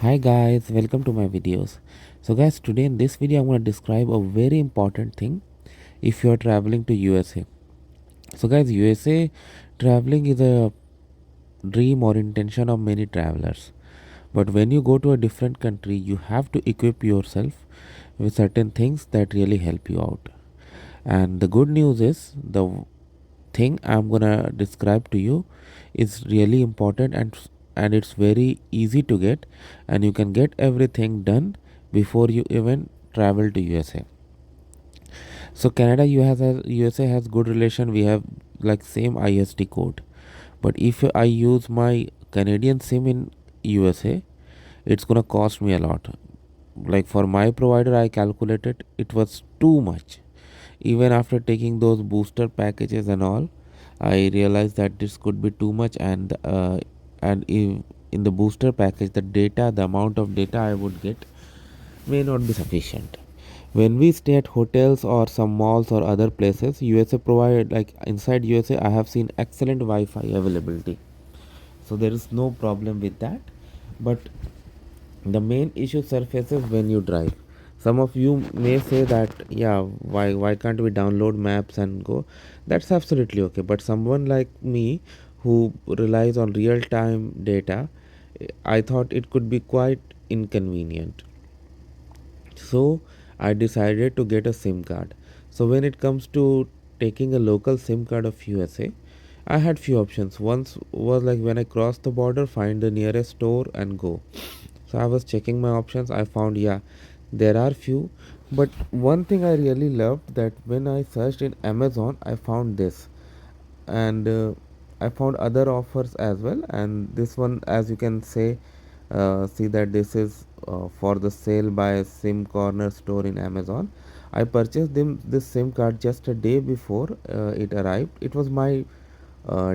Hi guys, welcome to my videos. So guys, today in this video I'm going to describe a very important thing if you are traveling to USA. So guys, USA traveling is a dream or intention of many travelers. But when you go to a different country, you have to equip yourself with certain things that really help you out. And the good news is the thing I'm going to describe to you is really important and it's very easy to get, and you can get everything done before you even travel to USA. So Canada USA has good relation. We have like same ISD code. But if I use my Canadian SIM in USA, it's gonna cost me a lot. Like for my provider, I calculated it was too much. Even after taking those booster packages and all, I realized that this could be too much, and in the booster package, the amount of data I would get may not be sufficient. When we stay at hotels or some malls or other places, USA provide, like inside USA, I have seen excellent Wi-Fi availability, so there is no problem with that. But the main issue surfaces when you drive. Some of you may say that, yeah, why can't we download maps and go? That's absolutely okay. But someone like me who relies on real time data, I thought it could be quite inconvenient. So I decided to get a SIM card. So when it comes to taking a local SIM card of USA, I had few options. Once was like when I cross the border, find the nearest store and go. So I was checking my options. I found, yeah, there are few, but one thing I really loved that when I searched in Amazon, I found this, and I found other offers as well. And this one, as you can say, see that this is for the sale by SIM Corner store in Amazon. I purchased this SIM card just a day before it arrived. It was my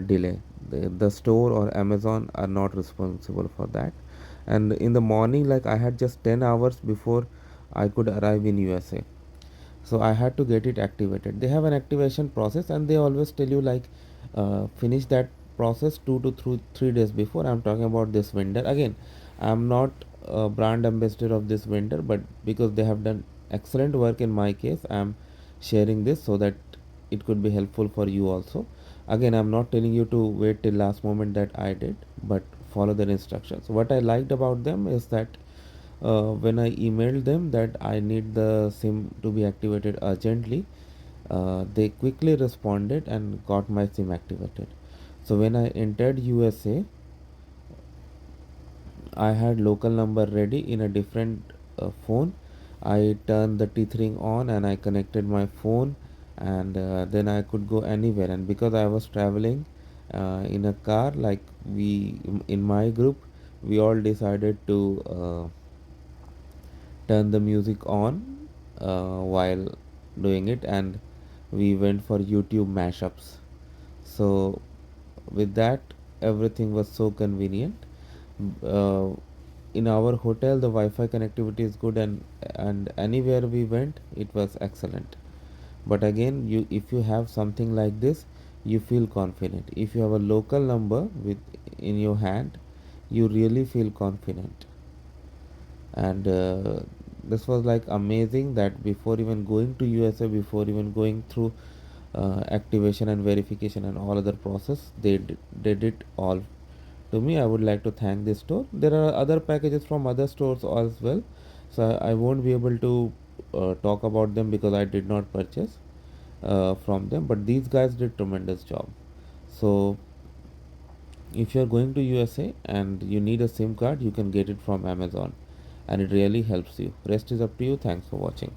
delay. The store or Amazon are not responsible for that. And in the morning, like I had just 10 hours before I could arrive in USA, so I had to get it activated. They have an activation process, and they always tell you like finish that process 2 to 3 days before. I'm talking about this vendor again. I'm not a brand ambassador of this vendor, but because they have done excellent work in my case, I'm sharing this so that it could be helpful for you also. Again, I'm not telling you to wait till last moment that I did, but follow their instructions. What I liked about them is that when I emailed them that I need the SIM to be activated urgently, they quickly responded and got my SIM activated. So when I entered USA, I had local number ready in a different phone. I turned the teeth ring on and I connected my phone, and then I could go anywhere. And because I was traveling in a car, like we in my group, we all decided to turn the music on while doing it, and we went for YouTube mashups. So with that, everything was so convenient. Uh, in our hotel, the Wi-Fi connectivity is good, and anywhere we went, it was excellent. But again, you if you have something like this, you feel confident. If you have a local number with in your hand, you really feel confident. And this was like amazing that before even going to USA, before even going through activation and verification and all other process, they did all to me. I would like to thank this store. There are other packages from other stores as well, so I won't be able to talk about them because I did not purchase from them, but these guys did tremendous job. So if you're going to USA and you need a SIM card, you can get it from Amazon, and it really helps you. Rest is up to you. Thanks for watching.